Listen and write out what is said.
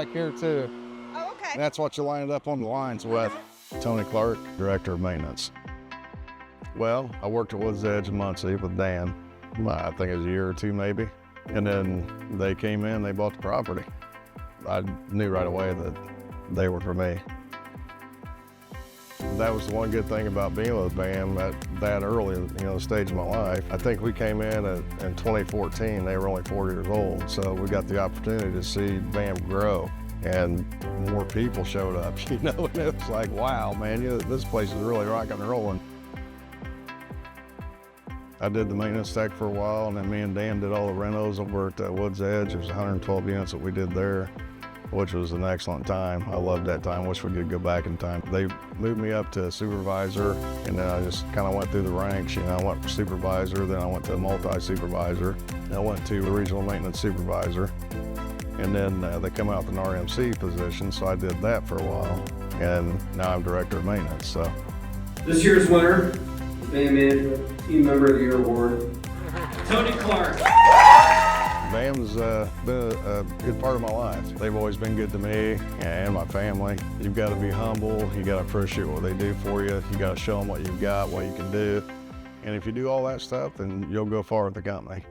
back here too. Oh, okay. That's what you line it up on the lines with. Tony Clark, Director of Maintenance. Well, I worked at Woods Edge in Muncie with Dan. I think it was a year or two maybe. And then they came in, they bought the property. I knew right away that they were for me. That was the one good thing about being with BAM at that early, stage of my life. I think we came in 2014, they were only 4 years old, so we got the opportunity to see BAM grow, and more people showed up, and it was like, wow, man, this place is really rocking and rolling. I did the maintenance tech for a while, and then me and Dan did all the renos over at Woods Edge. There was 112 units that we did there, which was an excellent time. I loved that time. Wish we could go back in time. They moved me up to supervisor, and then I just kind of went through the ranks. I went from supervisor, then I went to multi-supervisor, and I went to the regional maintenance supervisor. And then they come out with an RMC position, so I did that for a while, and now I'm director of maintenance. So this year's winner, the BAM Manager Team Member of the Year Award, Tony Clark. BAM's been a good part of my life. They've always been good to me and my family. You've got to be humble. You got to appreciate what they do for you. You got to show them what you've got, what you can do. And if you do all that stuff, then you'll go far with the company.